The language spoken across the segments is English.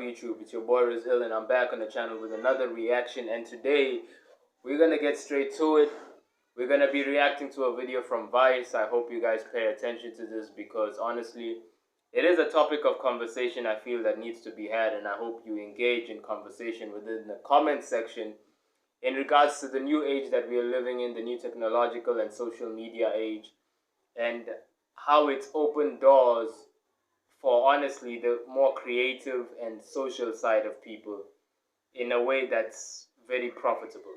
YouTube? It's your boy Rizil, and I'm back on the channel with another reaction. And today we're gonna get straight to it. We're gonna be reacting to a video from Vice. I hope you guys pay attention to this because honestly, it is a topic of conversation I feel that needs to be had, and I hope you engage in conversation within the comment section in regards to the new age that we are living in, the new technological and social media age, and how it's opened doors for honestly the more creative and social side of people in a way that's very profitable.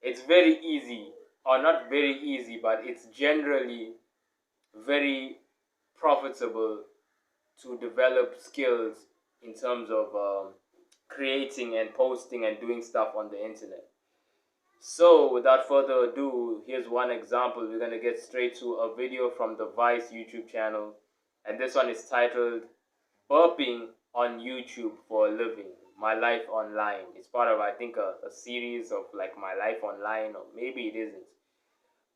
It's very easy, or not very easy, but it's generally very profitable to develop skills in terms of creating and posting and doing stuff on the internet. So without further ado, here's one example. We're going to get straight to a video from the Vice YouTube channel, and this one is titled Burping on YouTube for a Living, My Life Online. It's part of, I think, a series of like My Life Online, or maybe it isn't.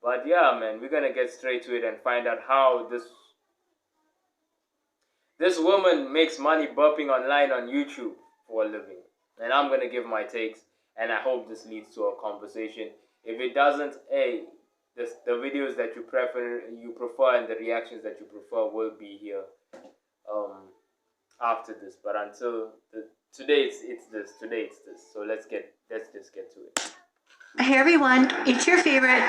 But yeah, man, we're going to get straight to it and find out how this woman makes money burping online on YouTube for a living. And I'm going to give my takes, and I hope this leads to a conversation. If it doesn't, hey, the videos that you prefer and the reactions that you prefer will be here after this. But until today it's this. So let's just get to it. Hey everyone, it's your favorite.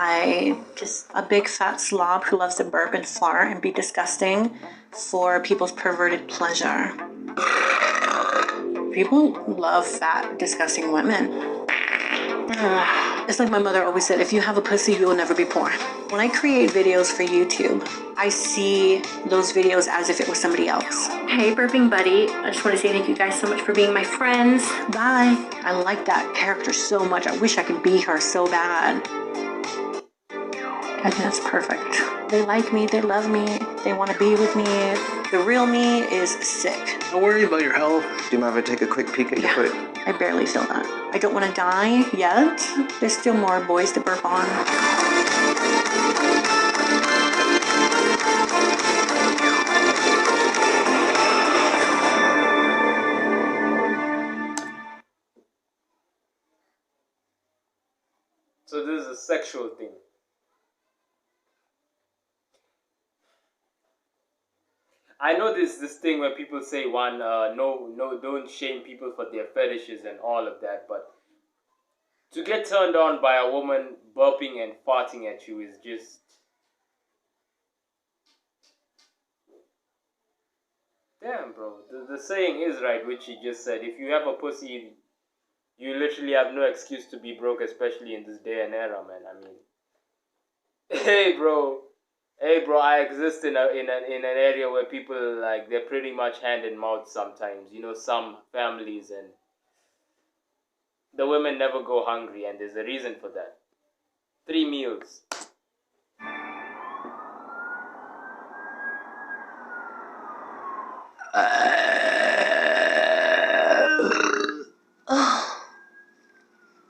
I just a big fat slob who loves to burp and fart and be disgusting for people's perverted pleasure. People love fat, disgusting women. It's like my mother always said, if you have a pussy, you will never be poor. When I create videos for YouTube, I see those videos as if it was somebody else. Hey, burping buddy. I just want to say thank you guys so much for being my friends. Bye. I like that character so much. I wish I could be her so bad. I think that's perfect. They like me, they love me, they want to be with me. The real me is sick. Don't worry about your health. Do you mind if I take a quick peek at your foot? I barely feel that. I don't want to die yet. There's still more boys to burp on. So this is a sexual thing. I know this thing where people say no, don't shame people for their fetishes and all of that, but to get turned on by a woman burping and farting at you is just, damn, bro. The saying is right, which he just said. If you have a pussy, you literally have no excuse to be broke, especially in this day and era, man. I mean, hey, bro, I exist in an area where people, like, they're pretty much hand in mouth sometimes. You know, some families, and the women never go hungry, and there's a reason for that. 3 meals.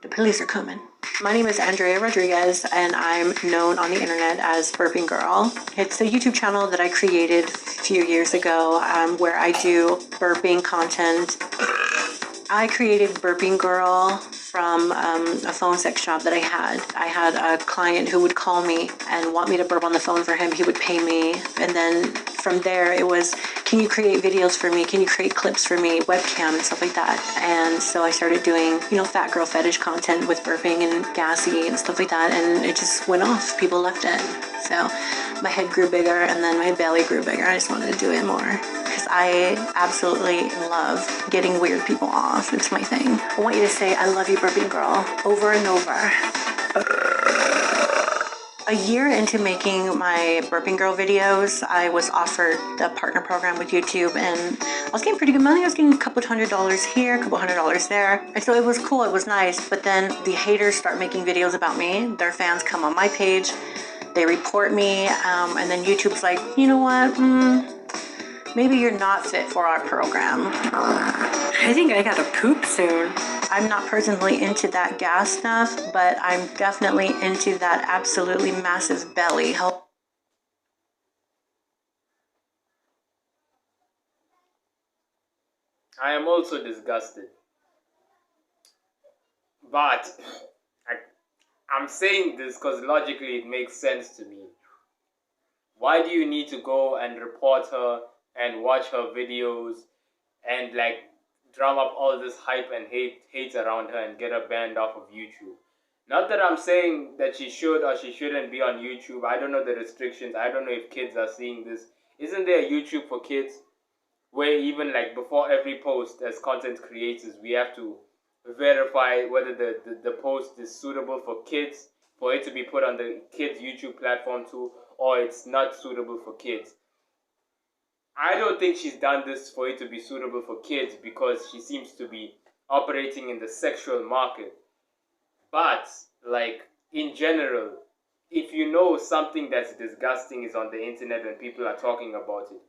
The police are coming. My name is Andrea Rodriguez, and I'm known on the internet as Burping Girl. It's a YouTube channel that I created a few years ago where I do burping content. I created Burping Girl from a phone sex job that I had. I had a client who would call me and want me to burp on the phone for him. He would pay me, and then from there it was, can you create videos for me? Can you create clips for me? Webcam and stuff like that. And so I started doing, you know, fat girl fetish content with burping and gassy and stuff like that. And it just went off. People loved it. So my head grew bigger, and then my belly grew bigger. I just wanted to do it more because I absolutely love getting weird people off. It's my thing. I want you to say, I love you, Burping Girl, over and over. A year into making my Burping Girl videos, I was offered the partner program with YouTube, and I was getting pretty good money. I was getting a couple $100 here, a couple $100 there. And so it was cool, it was nice. But then the haters start making videos about me. Their fans come on my page, they report me, and then YouTube's like, you know what, maybe you're not fit for our program. I think I gotta poop soon. I'm not personally into that gas stuff, but I'm definitely into that absolutely massive belly. I am also disgusted. But I'm saying this because logically it makes sense to me. Why do you need to go and report her and watch her videos and like drum up all this hype and hate around her and get her banned off of YouTube? Not that I'm saying that she should or she shouldn't be on YouTube. I don't know the restrictions. I don't know if kids are seeing this. Isn't there a YouTube for kids where even like before every post as content creators we have to verify whether the post is suitable for kids, for it to be put on the kids YouTube platform too, or it's not suitable for kids? I don't think she's done this for it to be suitable for kids because she seems to be operating in the sexual market. But like in general, if you know something that's disgusting is on the internet and people are talking about it,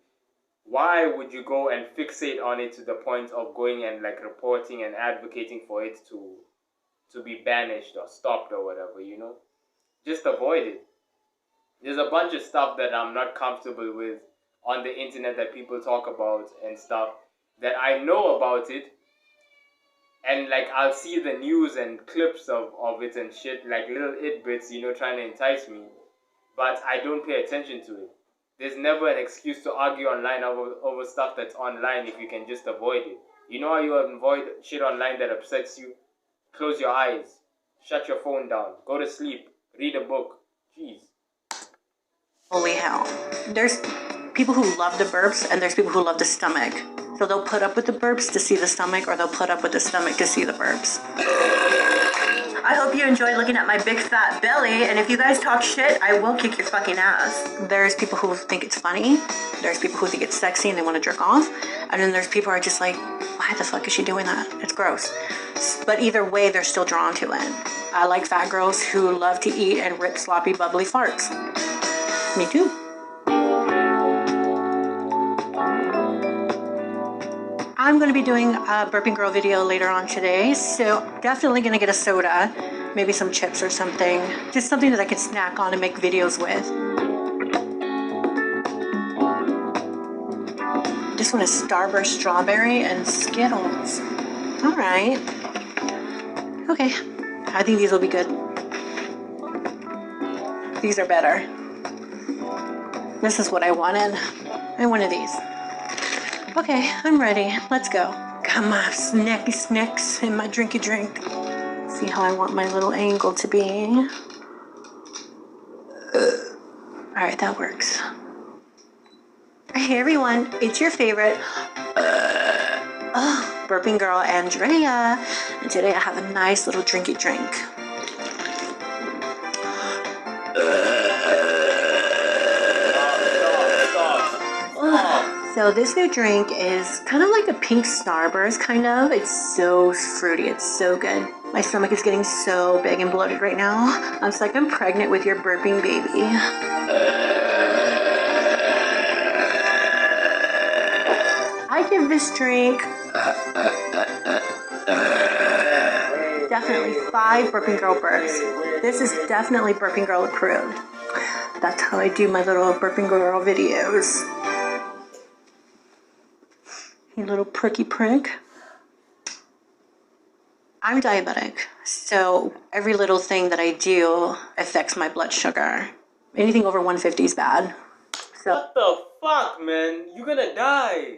why would you go and fixate on it to the point of going and like reporting and advocating for it to be banished or stopped or whatever, you know? Just avoid it. There's a bunch of stuff that I'm not comfortable with on the internet that people talk about and stuff that I know about it, and like I'll see the news and clips of it and shit, like little bits, you know, trying to entice me, but I don't pay attention to it. There's never an excuse to argue online over stuff that's online if you can just avoid it. You know how you avoid shit online that upsets you? Close your eyes, shut your phone down, go to sleep, read a book. Jeez. Holy hell. There's people who love the burps and there's people who love the stomach. So they'll put up with the burps to see the stomach, or they'll put up with the stomach to see the burps. I hope you enjoyed looking at my big fat belly, and if you guys talk shit, I will kick your fucking ass. There's people who think it's funny, there's people who think it's sexy and they want to jerk off, and then there's people who are just like, why the fuck is she doing that? It's gross. But either way, they're still drawn to it. I like fat girls who love to eat and rip sloppy, bubbly farts. Me too. I'm going to be doing a burping girl video later on today, so definitely going to get a soda, maybe some chips or something, just something that I can snack on and make videos with. Just want a Starburst strawberry and Skittles. All right. Okay, I think these will be good. These are better. This is what I wanted. I wanted these. Okay, I'm ready. Let's go. Got my snacky snacks and my drinky drink. See how I want my little angle to be. Alright, that works. Hey everyone, it's your favorite burping girl, Andrea. And today I have a nice little drinky drink. So this new drink is kind of like a pink Starburst, kind of. It's so fruity. It's so good. My stomach is getting so big and bloated right now. I'm like I'm pregnant with your burping baby. I give this drink definitely 5 burping girl burps. This is definitely burping girl approved. That's how I do my little burping girl videos. You little pricky prick. I'm diabetic, so every little thing that I do affects my blood sugar. Anything over 150 is bad. So what the fuck, man? You're gonna die.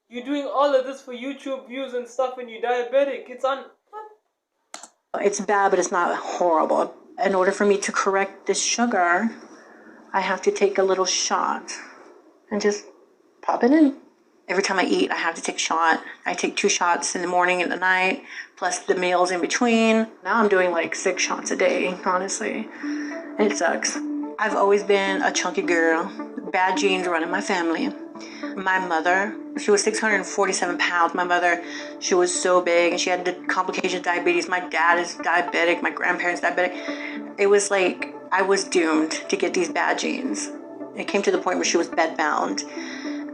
You're doing all of this for YouTube views and stuff and you're diabetic. It's on... What? It's bad, but it's not horrible. In order for me to correct this sugar, I have to take a little shot and just pop it in. Every time I eat, I have to take a shot. I take 2 shots in the morning and the night, plus the meals in between. Now I'm doing like 6 shots a day, honestly. And it sucks. I've always been a chunky girl. Bad genes run in my family. My mother, she was 647 pounds. My mother, she was so big and she had the complications of diabetes. My dad is diabetic. My grandparents diabetic. It was like I was doomed to get these bad genes. It came to the point where she was bedbound.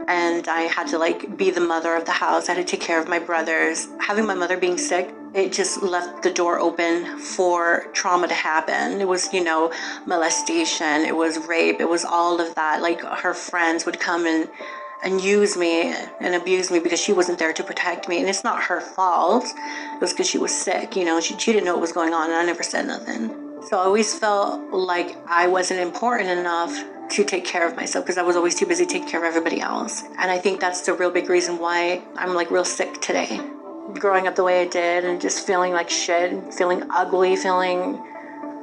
And I had to like be the mother of the house. I had to take care of my brothers. Having my mother being sick, it just left the door open for trauma to happen. It was, you know, molestation. It was rape. It was all of that. Like her friends would come and and use me and abuse me because she wasn't there to protect me. And it's not her fault. It was because she was sick, you know. She didn't know what was going on, and I never said nothing. So I always felt like I wasn't important enough to take care of myself because I was always too busy taking care of everybody else. And I think that's the real big reason why I'm like real sick today. Growing up the way I did and just feeling like shit, feeling ugly, feeling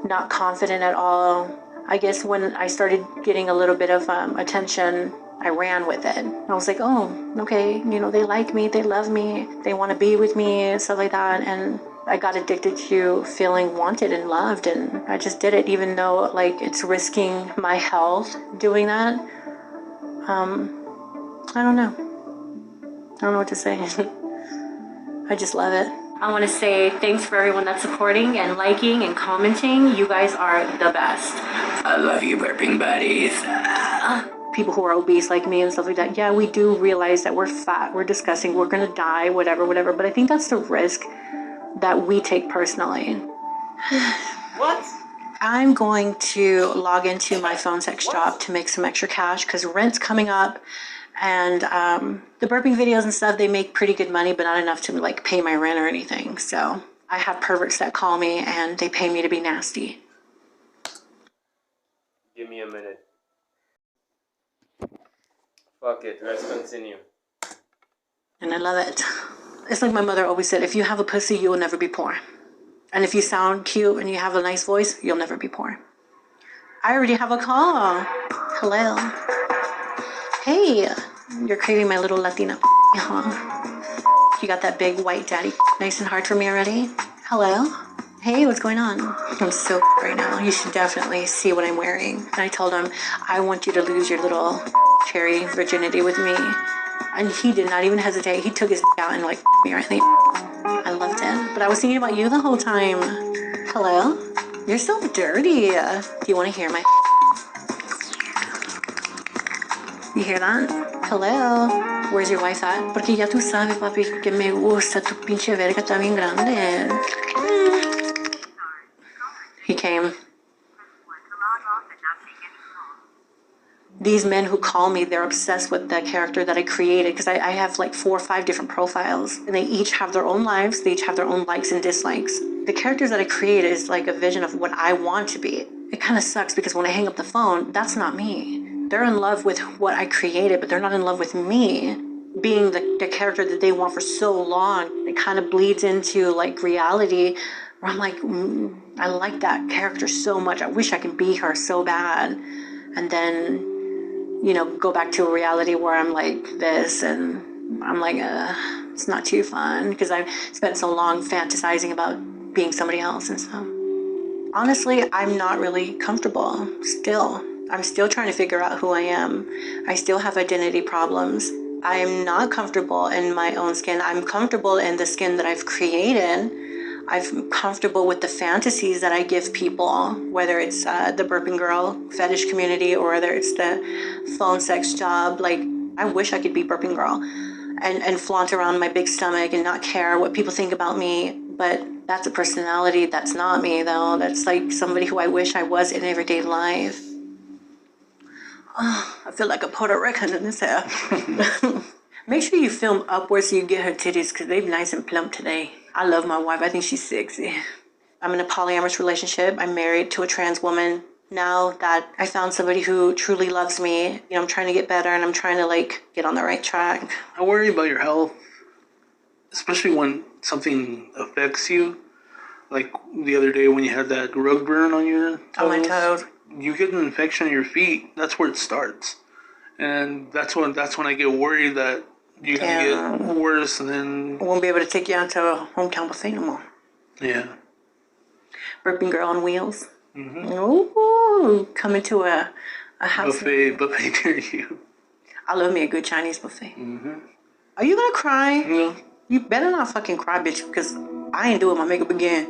not confident at all. I guess when I started getting a little bit of attention, I ran with it. I was like, oh, okay, you know, they like me, they love me, they want to be with me and stuff like that. And I got addicted to feeling wanted and loved, and I just did it, even though like it's risking my health doing that. I don't know. I don't know what to say. I just love it. I want to say thanks for everyone that's supporting and liking and commenting. You guys are the best. I love you, burping buddies. People who are obese like me and stuff like that, yeah, we do realize that we're fat, we're disgusting, we're gonna die, whatever, but I think that's the risk that we take personally. What? I'm going to log into my phone sex job to make some extra cash because rent's coming up, and the burping videos and stuff, they make pretty good money, but not enough to like pay my rent or anything. So I have perverts that call me and they pay me to be nasty. Give me a minute. Fuck it, let's continue. And I love it. It's like my mother always said, if you have a pussy, you will never be poor. And if you sound cute and you have a nice voice, you'll never be poor. I already have a call. Hello. Hey, you're craving my little Latina, huh? You got that big white daddy nice and hard for me already? Hello? Hey, what's going on? I'm so right now. You should definitely see what I'm wearing. And I told him, I want you to lose your little cherry virginity with me. And he did not even hesitate. He took his out and like me right there. I loved it. But I was thinking about you the whole time. Hello? You're so dirty. Do you want to hear my... You hear that? Hello? Where's your wife at? Porque ya tú sabes, papi, que me gusta. Tu pinche verga está bien grande. He came. These men who call me, they're obsessed with the character that I created because I have like 4 or 5 different profiles and they each have their own lives. They each have their own likes and dislikes. The characters that I created is like a vision of what I want to be. It kind of sucks because when I hang up the phone, that's not me. They're in love with what I created, but they're not in love with me being the character that they want for so long. It kind of bleeds into like reality where I'm like, I like that character so much. I wish I could be her so bad. And then, you know, go back to a reality where I'm like this and I'm like, it's not too fun because I've spent so long fantasizing about being somebody else and stuff. Honestly, I'm not really comfortable still. I'm still trying to figure out who I am. I still have identity problems. I am not comfortable in my own skin. I'm comfortable in the skin that I've created. I'm comfortable with the fantasies that I give people, whether it's the burping girl fetish community or whether it's the phone sex job. Like, I wish I could be burping girl and flaunt around my big stomach and not care what people think about me. But that's a personality. That's not me, though. That's like somebody who I wish I was in everyday life. Oh, I feel like a Puerto Rican in this hair. Make sure you film upwards so you get her titties because they're nice and plump today. I love my wife. I think she's sexy. I'm in a polyamorous relationship. I'm married to a trans woman. Now that I found somebody who truly loves me, you know, I'm trying to get better and I'm trying to like get on the right track. I worry about your health, especially when something affects you. Like the other day when you had that rug burn on your toes. On my toes. You get an infection in your feet. That's where it starts. And that's when I get worried that you're going to get worse and then... I won't be able to take you out to a hometown buffet no more. Yeah. Burping girl on wheels. Mm-hmm. Ooh, coming to a house. Buffet near you. I love me a good Chinese buffet. Mm-hmm. Are you going to cry? No. You better not fucking cry, bitch, because I ain't doing my makeup again.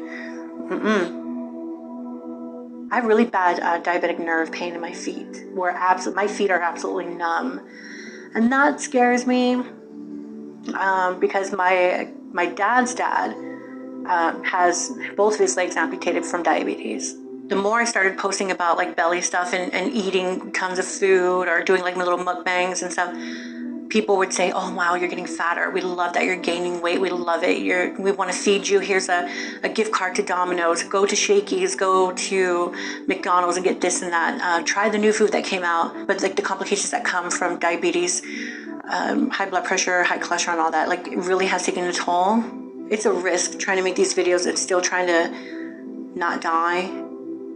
I have really bad diabetic nerve pain in my feet, where my feet are absolutely numb. And that scares me because my dad's dad has both of his legs amputated from diabetes. The more I started posting about like belly stuff and eating tons of food or doing like my little mukbangs and stuff, people would say, oh, wow, you're getting fatter. We love that you're gaining weight. We love it. We want to feed you. Here's a gift card to Domino's. Go to Shakey's. Go to McDonald's and get this and that. Try the new food that came out. But like the complications that come from diabetes, high blood pressure, high cholesterol, and all that, like it really has taken a toll. It's a risk trying to make these videos and still trying to not die.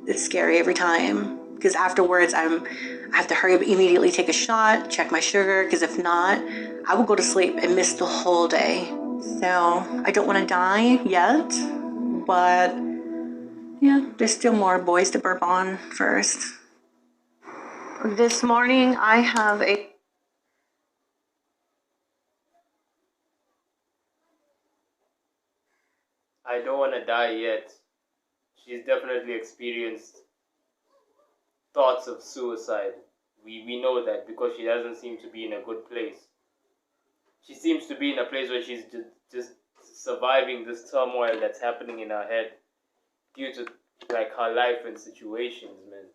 It's scary every time because afterwards I have to hurry up, immediately take a shot, check my sugar, because if not, I will go to sleep and miss the whole day. So I don't want to die yet, but yeah, there's still more boys to burp on first. This morning I have a I don't want to die yet. She's definitely experienced thoughts of suicide. We know that because she doesn't seem to be in a good place. She seems to be in a place where she's just surviving this turmoil that's happening in her head due to like her life and situations, man.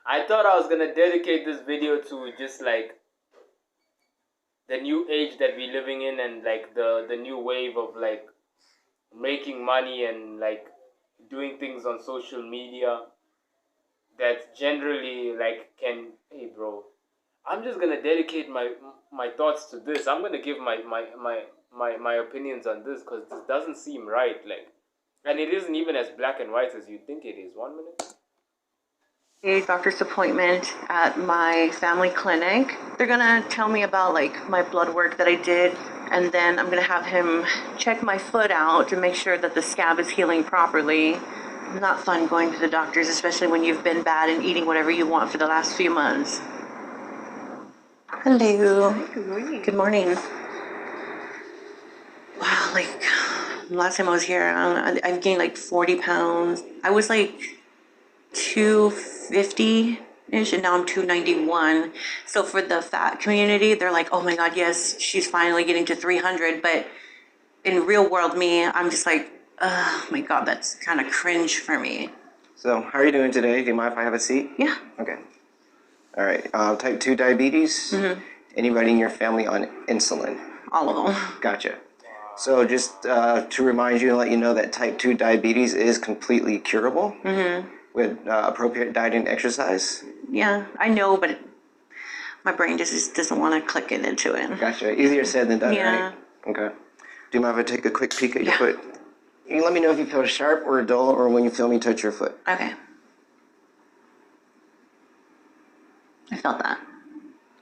I thought I was gonna dedicate this video to just like the new age that we're living in and like the new wave of like making money and like doing things on social media that generally like can, hey bro, I'm just gonna dedicate my thoughts to this. I'm gonna give my opinions on this because this doesn't seem right, like, and it isn't even as black and white as you think it is. 1 minute. a doctor's appointment at my family clinic. They're gonna tell me about like my blood work that I did, and then I'm gonna have him check my foot out to make sure that the scab is healing properly. Not fun going to the doctors, especially when you've been bad and eating whatever you want for the last few months. Hello. Hi, good morning. Good morning. Wow, like last time I was here, I've gained like 40 pounds. I was like 250-ish, and now I'm 291. So for the fat community, they're like, oh my God, yes, she's finally getting to 300. But in real world me, I'm just like, oh my God, that's kind of cringe for me. So, how are you doing today? Do you mind if I have a seat? Yeah. Okay. All right. Type 2 diabetes? Mm-hmm. Anybody in your family on insulin? All of them. Gotcha. So just to remind you and let you know that type 2 diabetes is completely curable with appropriate diet and exercise. Yeah, I know, but my brain just doesn't want to click it into it. Gotcha. Easier said than done, Yeah. right? Okay. Do you mind if I take a quick peek at your Yeah. foot? You can let me know if you feel sharp or dull or when you feel me touch your foot. Okay. I felt that.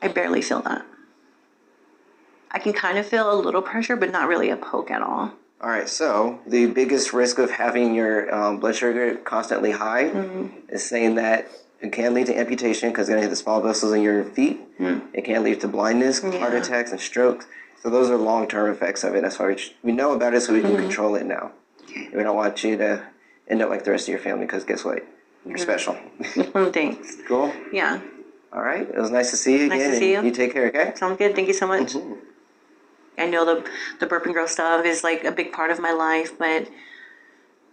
I barely feel that. I can kind of feel a little pressure, but not really a poke at all. All right, so the biggest risk of having your blood sugar constantly high is saying that it can lead to amputation because it's going to hit the small vessels in your feet. It can lead to blindness, heart attacks, and strokes. So those are long-term effects of it. That's why we know about it so we can control it now. Okay. We don't want you to end up like the rest of your family because guess what? You're special. Thanks. Cool? Yeah. All right. It was nice to see you again. Nice to see you. You take care, okay? Sounds good. Thank you so much. I know the burping girl stuff is like a big part of my life, but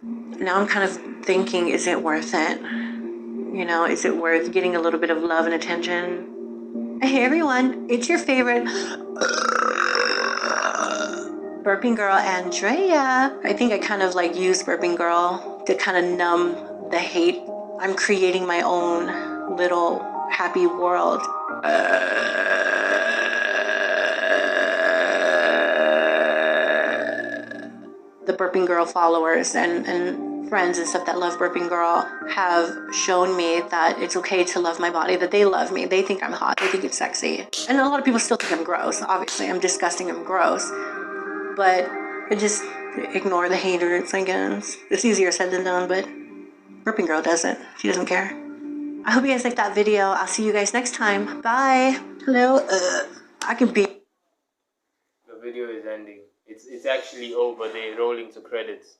now I'm kind of thinking, is it worth it? You know, is it worth getting a little bit of love and attention? Hey everyone, it's your favorite burping girl, Andrea. I think I kind of like use burping girl to kind of numb the hate. I'm creating my own little happy world. The burping girl followers and friends and stuff that love burping girl have shown me that it's okay to love my body, that they love me, they think I'm hot, they think it's sexy. And a lot of people still think I'm gross. Obviously I'm disgusting, I'm gross, but I just ignore the haters, I guess. It's easier said than done, but burping girl doesn't. She doesn't care. I hope you guys liked that video. I'll see you guys next time. Bye. Hello. I can be. The video is ending. It's actually over. They're rolling to credits.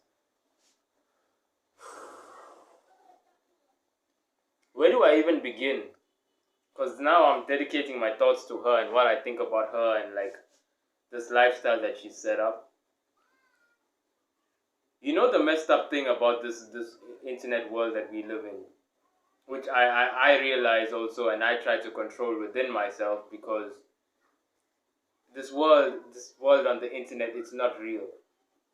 Where do I even begin? Because now I'm dedicating my thoughts to her and what I think about her and like this lifestyle that she set up. You know the messed up thing about this internet world that we live in, which I realize also, and I try to control within myself, because this world on the internet, it's not real.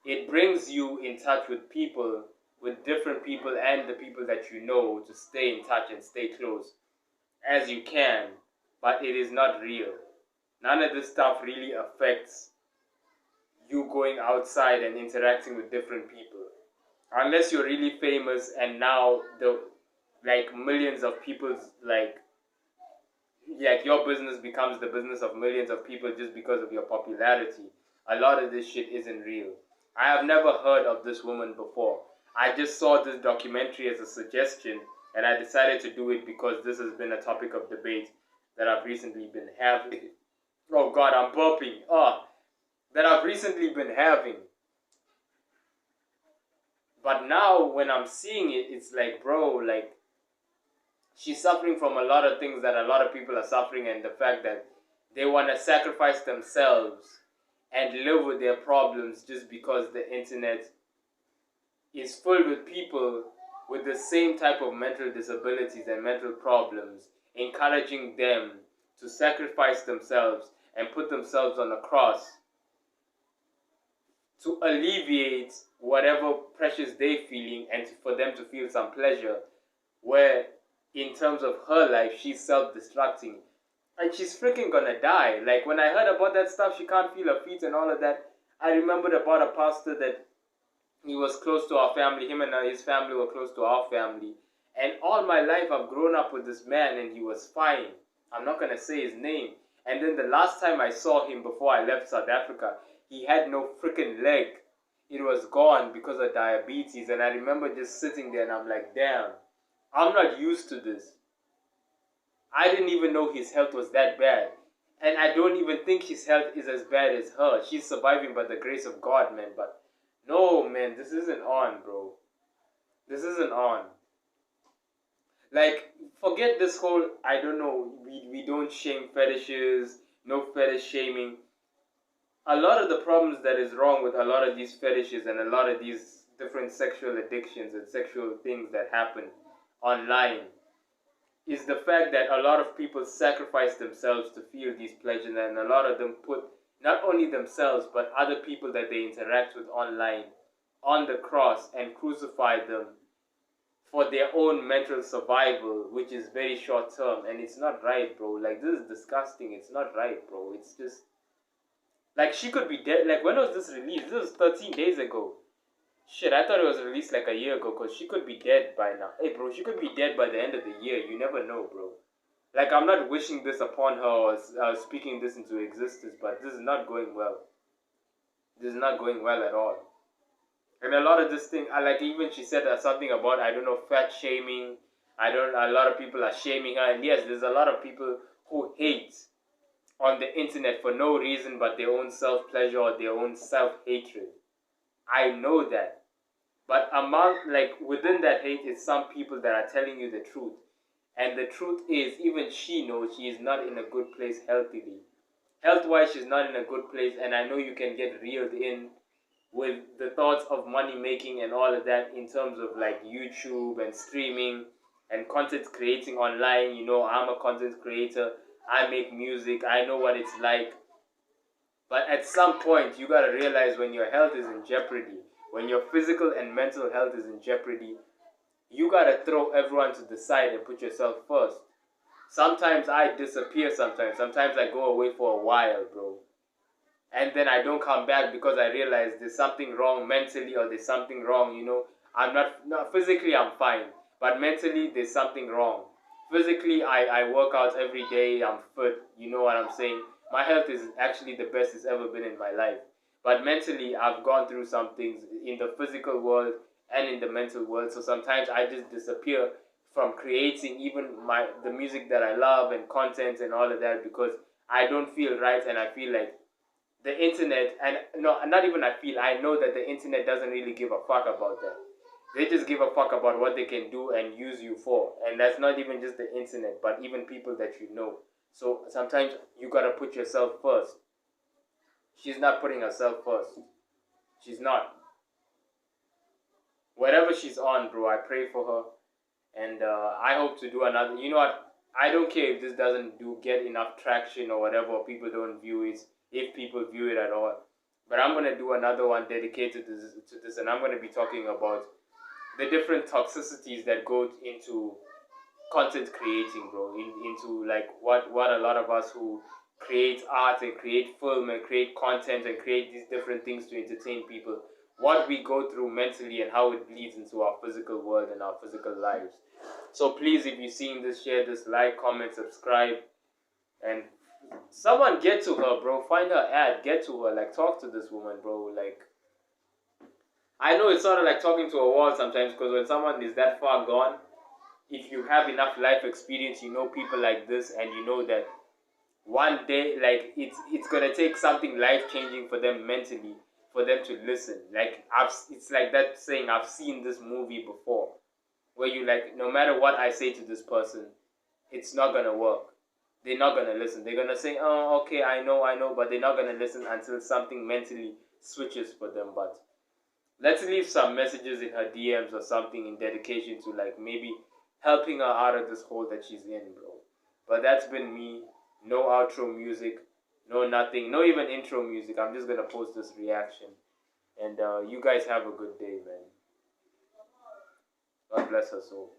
It brings you in touch with people, with different people and the people that you know, to stay in touch and stay close as you can, but it is not real. None of this stuff really affects you going outside and interacting with different people. Unless you're really famous and now the like millions of people's like your business becomes the business of millions of people just because of your popularity. A lot of this shit isn't real. I have never heard of this woman before. I just saw this documentary as a suggestion and I decided to do it because this has been a topic of debate that I've recently been having. Oh god, I'm burping. That I've recently been having. But now when I'm seeing it, it's like, bro, like, she's suffering from a lot of things that a lot of people are suffering, and the fact that they want to sacrifice themselves and live with their problems just because the internet is filled with people with the same type of mental disabilities and mental problems, encouraging them to sacrifice themselves and put themselves on a cross to alleviate whatever pressures they're feeling and for them to feel some pleasure, where in terms of her life, she's self-destructing. And she's freaking gonna die. Like, when I heard about that stuff, she can't feel her feet and all of that, I remembered about a pastor that he was close to our family. Him and his family were close to our family. And all my life, I've grown up with this man and he was fine. I'm not gonna say his name. And then the last time I saw him before I left South Africa, he had no freaking leg. It was gone because of diabetes. And I remember just sitting there and I'm like, damn, I'm not used to this. I didn't even know his health was that bad. And I don't even think his health is as bad as her. She's surviving by the grace of God, man. But no, man, this isn't on, bro. This isn't on. Like, forget this whole, I don't know, we don't shame fetishes, no fetish shaming. A lot of the problems that is wrong with a lot of these fetishes and a lot of these different sexual addictions and sexual things that happen online is the fact that a lot of people sacrifice themselves to feel these pleasures, and a lot of them put not only themselves but other people that they interact with online on the cross and crucify them for their own mental survival, which is very short term. And it's not right, bro. Like, this is disgusting. It's not right, bro. It's just like, she could be dead. Like, when was this released? This was 13 days ago. Shit, I thought it was released like a year ago, because she could be dead by now. Hey, bro, she could be dead by the end of the year. You never know, bro. Like, I'm not wishing this upon her or speaking this into existence, but this is not going well. This is not going well at all. And a lot of this thing, like, even she said something about, I don't know, fat shaming. A lot of people are shaming her. And yes, there's a lot of people who hate on the internet for no reason but their own self-pleasure or their own self-hatred. I know that. But within that hate is some people that are telling you the truth. And the truth is, even she knows she is not in a good place healthily. Health-wise, she's not in a good place, and I know you can get reeled in with the thoughts of money making and all of that in terms of like YouTube and streaming and content creating online. You know, I'm a content creator. I make music. I know what it's like. But at some point, you gotta realize when your health is in jeopardy, when your physical and mental health is in jeopardy, you gotta throw everyone to the side and put yourself first. Sometimes I disappear sometimes. Sometimes I go away for a while, bro. And then I don't come back because I realize there's something wrong mentally, or there's something wrong, you know. I'm not physically I'm fine, but mentally there's something wrong. Physically, I work out every day, I'm fit, you know what I'm saying? My health is actually the best it's ever been in my life. But mentally, I've gone through some things in the physical world and in the mental world. So sometimes I just disappear from creating even the music that I love and content and all of that, because I don't feel right, and I feel like the internet, and no, not even I know that the internet doesn't really give a fuck about that. They just give a fuck about what they can do and use you for. And that's not even just the internet, but even people that you know. So sometimes you gotta put yourself first. She's not putting herself first. She's not. Whatever she's on, bro, I pray for her. And I hope to do another. You know what? I don't care if this doesn't get enough traction or whatever, or people don't view it. if people view it at all. But I'm gonna do another one dedicated to this, and I'm gonna be talking about the different toxicities that go into content creating, bro. Into like what a lot of us who create art and create film and create content and create these different things to entertain people, what we go through mentally and how it bleeds into our physical world and our physical lives. So please, if you're seeing this, share this, like, comment, subscribe, and someone get to her, bro. Find her ad, get to her, like talk to this woman, bro. Like, I know it's sort of like talking to a wall sometimes, because when someone is that far gone, if you have enough life experience, you know people like this, and you know that one day, like it's gonna take something life changing for them mentally, for them to listen. Like it's like that saying, I've seen this movie before, where you like, no matter what I say to this person, it's not gonna work. They're not gonna listen. They're gonna say, oh, okay, I know, but they're not gonna listen until something mentally switches for them. But let's leave some messages in her DMs or something in dedication to like maybe helping her out of this hole that she's in, bro. But that's been me. No outro music, no nothing, no even intro music. I'm just gonna post this reaction. And you guys have a good day, man. God bless her soul.